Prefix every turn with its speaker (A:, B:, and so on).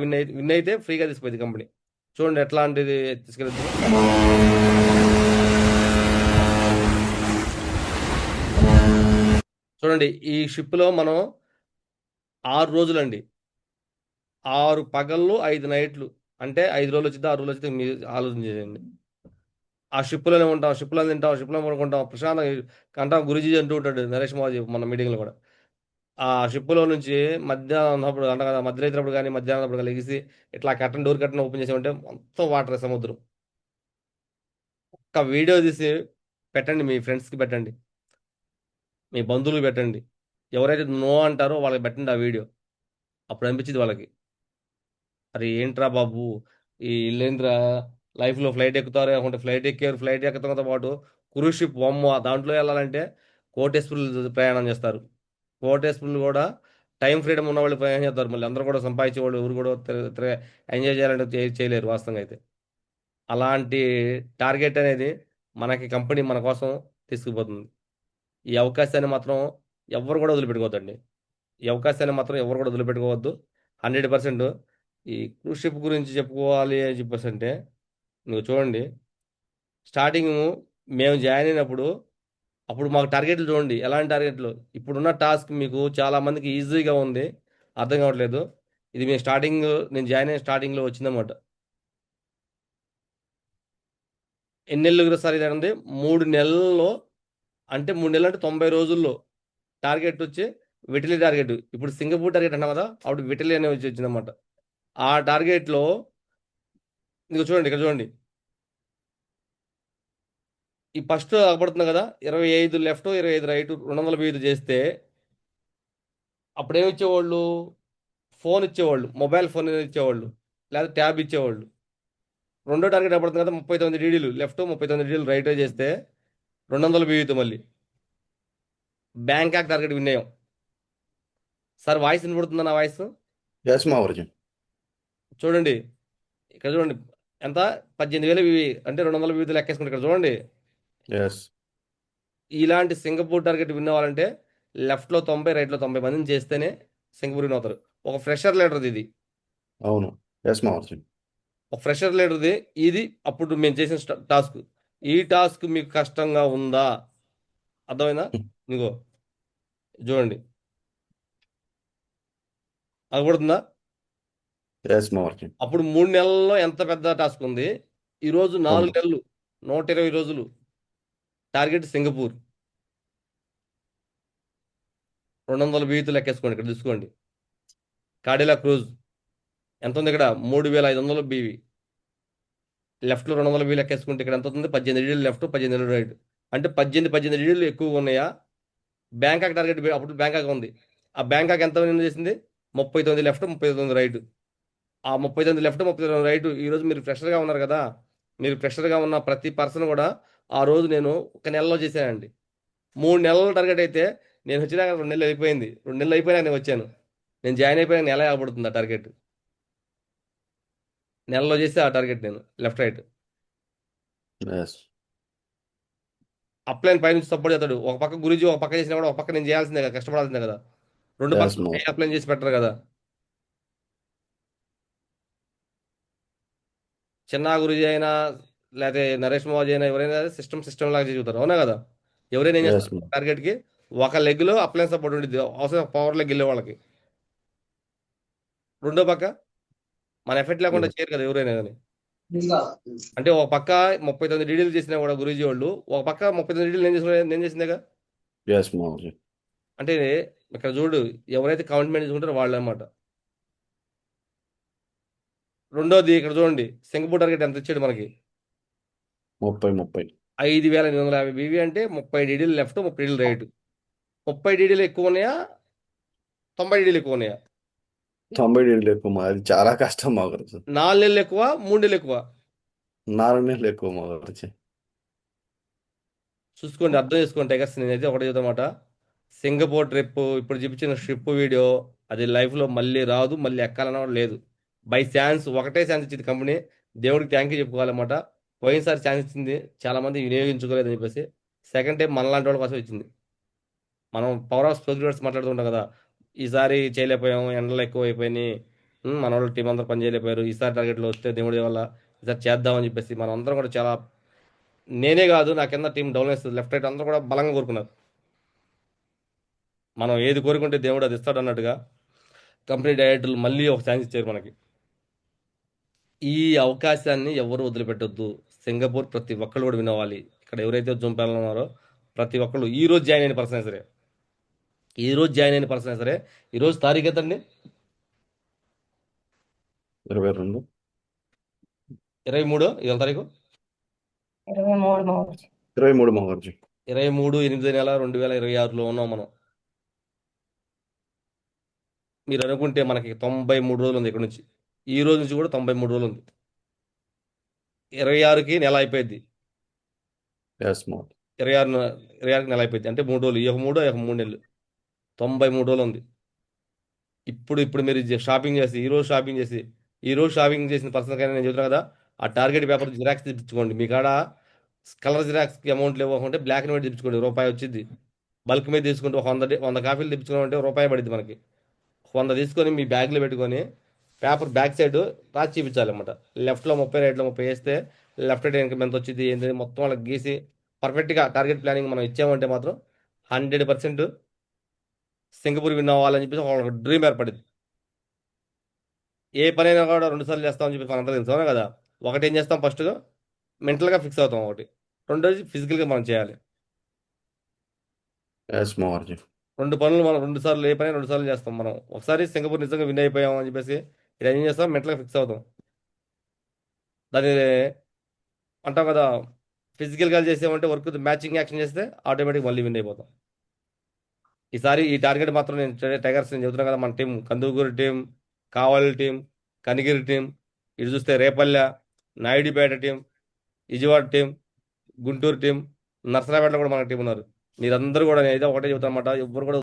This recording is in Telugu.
A: విన్ అయితే ఫ్రీగా తీసుకుపోయింది కంపెనీ. చూడండి ఎట్లాంటిది తీసుకెళ్తుంది. చూడండి ఈ షిప్లో మనం 6 రోజులండి. 6 పగళ్ళు 5 నైట్లు. అంటే 5 రోజులు వచ్చింది, 6 రోజులు వచ్చింది, మీరు ఆలోచన చేయండి. ఆ షిప్లోనే ఉంటాం, షిప్లో తింటాం, షిప్లో పడుకుంటాం ప్రశాంతంగా. అంటాం గురుజీ అంటూ ఉంటాడు నరేష్ మోదీ మన మీటింగ్లో కూడా. ఆ షిప్లో నుంచి మధ్యాహ్నం ఉన్నప్పుడు అంట కదా, మధ్యరైనప్పుడు కానీ మధ్యాహ్నం ఉన్నప్పుడు లెగిసి ఇట్లా కట్టన్ డోర్ కట్టన్ ఓపెన్ చేసామంటే మొత్తం వాటర్ సముద్రం. ఒక వీడియో తీసి పెట్టండి, మీ ఫ్రెండ్స్కి పెట్టండి, మీ బంధువులకు పెట్టండి. ఎవరైతే నో అంటారో వాళ్ళకి పెట్టండి ఆ వీడియో. అప్పుడు అనిపించింది వాళ్ళకి, అరే ఏంట్రా బాబు, ఈ ఇల్లేంద్రా, లైఫ్లో ఫ్లైట్ ఎక్కుతారు అనుకుంటే ఫ్లైట్ ఎక్కారు, ఫ్లైట్ ఎక్కడంతో పాటు క్రూజ్ షిప్ బొమ్మ దాంట్లో వెళ్ళాలంటే కోటేశ్వరులు ప్రయాణం చేస్తారు. కోటేశ్వరులు కూడా టైం ఫ్రీడమ్ ఉన్న వాళ్ళు ప్రయాణం చేస్తారు. మళ్ళీ అందరూ కూడా సంపాదించే వాళ్ళు ఎవరు కూడా ఎంజాయ్ చేయాలంటే చేయలేరు వాస్తవంగా అయితే. అలాంటి టార్గెట్ అనేది మనకి కంపెనీ మన కోసం తీసుకుపోతుంది. ఈ అవకాశాన్ని మాత్రం ఎవరు కూడా వదిలిపెట్టుకోవద్దండి. ఈ అవకాశాన్ని మాత్రం ఎవరు కూడా వదిలిపెట్టుకోవద్దు. 100%. ఈ క్రూజ్ షిప్ గురించి చెప్పుకోవాలి అని చెప్పేసి అంటే, నువ్వు చూడండి, స్టార్టింగ్ మేము జాయిన్ అయినప్పుడు అప్పుడు మాకు టార్గెట్లు చూడండి ఎలాంటి టార్గెట్లు. ఇప్పుడున్న టాస్క్ మీకు చాలా మందికి ఈజీగా ఉంది, అర్థం కావట్లేదు. ఇది మేము నేను జాయిన్ అయిన స్టార్టింగ్లో వచ్చిందన్నమాట. ఎన్ని నెలలు సార్ ఇది అండి? 3 నెలల్లో, అంటే 3 నెలలు అంటే 90 రోజుల్లో టార్గెట్ వచ్చి విటిలి టార్గెట్. ఇప్పుడు సింగపూర్ టార్గెట్ అన్నాం కదా, అప్పుడు విటిలి అనే వచ్చి వచ్చిందన్నమాట. ఆ టార్గెట్లో మీకు చూడండి, ఇక్కడ చూడండి, ఈ ఫస్ట్ అగబడుతుంది కదా, 25 లెఫ్ట్ 25 రైట్ 205 చేస్తే అప్పుడేమి ఇచ్చేవాళ్ళు? ఫోన్ ఇచ్చేవాళ్ళు, మొబైల్ ఫోన్ ఇచ్చేవాళ్ళు, లేదా ట్యాబ్ ఇచ్చేవాళ్ళు. రెండో టార్గెట్ అగబడుతుంది కదా, 39 డీడీలు లెఫ్ట్ 39 డీడీలు రైట్ చేస్తే 200 మళ్ళీ బ్యాంకాక్ టార్గెట్ విన్ అయ్యాం. సార్ వాయిస్ వినపడుతుందా నా వాయిస్?
B: ఎస్ మా వర్జన్.
A: చూడండి, ఇక్కడ చూడండి ఎంత, 18,000 ఇవి అంటే 200 లెక్కేసుకుంటే ఇక్కడ చూడండి.
B: ఎస్.
A: ఇలాంటి సింగపూర్ టార్గెట్ విన్ అవ్వాలంటే లెఫ్ట్లో 90 రైట్లో 90 మందిని చేస్తేనే సింగపూర్ విన్ అవుతారు. ఒక ఫ్రెషర్ లీడర్ది ఇది.
B: అవును. ఎస్ మా వర్జన్.
A: ఒక ఫ్రెషర్ లీడర్ది ఇది. అప్పుడు మేము చేసిన టాస్క్. ఈ టాస్క్ మీకు కష్టంగా ఉందా? అర్థమైందా? ఇదిగో చూడండి, అగబడుతుందా?
B: ఎస్ మా వర్జన్.
A: అప్పుడు 3 నెలల్లో ఎంత పెద్ద టాస్క్ ఉంది. ఈరోజు
B: అవును.
A: 4 నెలలు, 120 రోజులు టార్గెట్ సింగపూర్. 200 లెక్కేసుకోండి, ఇక్కడ చూసుకోండి. కాడిలా క్రూజ్ ఎంత ఉంది? ఇక్కడ 3,500 బీవీ. లెఫ్ట్లో 200 లెక్కేసుకుంటే ఇక్కడ ఎంత అవుతుంది? 18 డీడీలు లెఫ్ట్ 18 రైట్. అంటే 18 డీడీలు ఎక్కువగా ఉన్నాయా? బ్యాంకాక్ టార్గెట్ అప్పుడు బ్యాంకాక్ ఉంది. ఆ బ్యాంకాక్ ఎంత విన్ చేసింది? 39 లెఫ్ట్ 39 రైట్. ఆ 39 లెఫ్ట్ 39 రైట్. ఈరోజు మీరు ఫ్రెషర్గా ఉన్నారు కదా, మీరు ఫ్రెషర్గా ఉన్న ప్రతి పర్సన్ కూడా ఆ రోజు నేను ఒక నెలలో చేశానండి. 3 నెలల టార్గెట్ అయితే నేను వచ్చినాక 2 నెలలు అయిపోయింది. 2 నెలలు అయిపోయినాక నేను వచ్చాను. నేను జాయిన్ అయిపోయినా నెల అవబడుతుంది ఆ టార్గెట్. నెలలో చేస్తే ఆ టార్గెట్ నేను లెఫ్ట్ రైట్.
B: ఎస్.
A: అప్లైన్ పైనుంచి సపోర్ట్ చేస్తాడు. ఒక పక్క గురించి ఒక పక్క చేసినా కూడా ఒక పక్క నేను చేయాల్సిందే కదా, కష్టపడాల్సిందే కదా. రెండు
B: ఎస్
A: పక్కల
B: మా
A: అప్లైన్ చేసి పెట్టరు కదా. చిన్న గురుజీ అయినా లేకపోతే నరేష్ మోజీ అయినా ఎవరైనా సిస్టమ్ లాగా చదువుతారు, అవునా కదా. ఎవరైనా ఏం
B: ఎస్
A: చేస్తారు?
B: మా
A: టార్గెట్కి ఒక లెగ్లో అప్లైన్ సపోర్ట్ ఉంటుంది, అవసరం పవర్ లెగ్ వెళ్ళే వాళ్ళకి. రెండో పక్క మన ఎఫెక్ట్ లేకుండా
B: ఎస్.
A: చేయరు కదా ఎవరైనా కానీ. అంటే ఒక పక్క 39 డీడీలు చేసినా కూడా గురూజీ వాళ్ళు ఒక పక్క 39 డీడీలు నేను చేసిందేగా.
B: ఎస్ మా వర్జన్.
A: అంటే ఇక్కడ చూడు, ఎవరైతే కమిట్మెంట్ తీసుకుంటారో వాళ్ళు అనమాట. రెండోది ఇక్కడ చూడండి, సింగపూర్ టార్గెట్ ఎంత ఇచ్చాడు మనకి?
B: 30.
A: 5,850 బీవీ అంటే 30 డీడీలు లెఫ్ట్ 30 డీడీలు రైట్. 30 డీడీలు ఎక్కువ ఉన్నాయా, 90 డీడీలు ఎక్కువ ఉన్నాయా?
B: 90 డేలు ఎక్కువ మా, అది చాలా కష్టం మా వర్జన్.
A: 4 నెలలు ఎక్కువ, 3 నెలలు ఎక్కువ?
B: 4 నెలలు ఎక్కువ మా వర్జన్.
A: చూసుకోండి, అర్థం చేసుకోండి టైగర్స్. నేనైతే ఒకటే చెప్తామాట, సింగపూర్ ట్రిప్ ఇప్పుడు చూపించిన ట్రిప్ వీడియో అది లైఫ్లో మళ్ళీ రాదు, మళ్ళీ ఎక్కాలన్నా కూడా లేదు. బై ఛాన్స్, ఒకటే ఛాన్స్ ఇచ్చింది కంపెనీ. దేవుడికి థ్యాంక్ యూ చెప్పుకోవాలన్నమాట. పోయినసారి ఛాన్స్ ఇచ్చింది, చాలా మంది వినియోగించుకోలేదని చెప్పేసి. సెకండ్ టైం మనలాంటి వాళ్ళ కోసం ఇచ్చింది. మనం పవర్ ఆఫ్ స్పోకెన్ వర్డ్స్ మాట్లాడుతుంటాం కదా, ఈసారి చేయలేకపోయాం, ఎండలు ఎక్కువ అయిపోయినాయి, మన వాళ్ళు టీం అందరూ పని చేయలేకపోయారు. ఈసారి టార్గెట్లో వస్తే దేవుడి వల్ల ఈసారి చేద్దామని చెప్పేసి మనం అందరం కూడా చాలా, నేనే కాదు నా కింద టీం డౌన్ వేస్తుంది లెఫ్ట్ రైట్ అందరూ కూడా బలంగా కోరుకున్నారు. మనం ఏది కోరుకుంటే దేవుడు అది ఇస్తాడు అన్నట్టుగా కంపెనీ డైరెక్టర్లు మళ్ళీ ఒక ఛాన్స్ ఇచ్చారు మనకి. ఈ అవకాశాన్ని ఎవరు వదిలిపెట్టొద్దు. సింగపూర్ ప్రతి ఒక్కళ్ళు కూడా వినవాలి. ఇక్కడ ఎవరైతే జూమ్ ప్యానల్ ఉన్నారో ప్రతి ఒక్కళ్ళు ఈ రోజు జాయిన్ అయిన పర్సన్ సరే, ఈ రోజు జాయిన్ అయిన పర్సన్ సరే, ఈ రోజు తారీఖు ఎంతండి?
B: 22.
A: 23 ఇవాళ తారీఖు
C: 23 మార్చి.
B: 23 మహర్జీ.
A: 23/8/2026లో ఉన్నాం మనం. మీరు అనుకుంటే మనకి 93 రోజులు ఉంది ఇక్కడ నుంచి. ఈ రోజు నుంచి కూడా 93 రోజులు ఉంది. 26కి నెల అయిపోయింది.
B: ఎస్ మహర్జీ.
A: 26కి నెల అయిపోయింది అంటే 3 రోజులు, ఈ ఒక 3 ఈ ఒక 3 నెలలు, 93 రోజులు ఉంది. ఇప్పుడు మీరు షాపింగ్ చేసి ఈ రోజు షాపింగ్ చేసిన పర్సన్ కైనా నేను చెబుతున్నా కదా, ఆ టార్గెట్ పేపర్ జిరాక్స్ తెప్పించుకోండి. మీ కాడ కలర్ జిరాక్స్కి అమౌంట్ లేవకుంటే బ్లాక్ అండ్ వైట్ తెప్పించుకోండి, రూపాయి వచ్చింది. బల్క్ మీద తీసుకుంటే ఒక 100 కాఫీలు తెప్పించుకోవాలంటే రూపాయి పడింది మనకి. 100 తీసుకొని మీ బ్యాగ్లో పెట్టుకొని పేపర్ బ్యాక్ సైడ్ రాసి చూపించాలన్నమాట. లెఫ్ట్లో 30 రైట్లో 30 వేస్తే లెఫ్ట్ రైట్ ఇన్కమ్ ఎంత వచ్చింది ఏంటి మొత్తం వాళ్ళకి గీసి పర్ఫెక్ట్గా టార్గెట్ ప్లానింగ్ మనం ఇచ్చామంటే మాత్రం 100% సింగపూర్ విన్ అవ్వాలని చెప్పేసి ఒక డ్రీమ్ ఏర్పడింది. ఏ పనైనా కూడా 2 సార్లు చేస్తామని చెప్పి మనంతా తెలుసు అవునా కదా. ఒకటి ఏం చేస్తాం, ఫస్ట్గా మెంటల్గా ఫిక్స్ అవుతాం ఒకటి, రెండోది ఫిజికల్గా మనం చేయాలి.
B: ఎస్ మహర్జీ.
A: 2 పనులు మనం 2 సార్లు, ఏ పని 2 సార్లు చేస్తాం మనం. ఒకసారి సింగపూర్ నిజంగా విన్ అయిపోయాం అని చెప్పేసి ఇక్కడ ఏం చేస్తాం, మెంటల్గా ఫిక్స్ అవుతాం. దాన్ని అంటాం కదా, ఫిజికల్గా చేసామంటే వర్క్ మ్యాచింగ్ యాక్షన్ చేస్తే ఆటోమేటిక్ మళ్ళీ విన్ అయిపోతాం. ఈసారి ఈ టార్గెట్ మాత్రం నేను టైగర్స్ నేను చెబుతున్నా కదా, మన team Kandukur team, Kavali team, Kanigiri team, ఇటు చూస్తే Repalle, Naidupeta team, Vijayawada team, Guntur team, నర్సరాపేటలో కూడా మన టీం ఉన్నారు. మీరందరూ కూడా నేను అయితే ఒకటే చెబుతాను అన్నమాట, ఎవ్వరు కూడా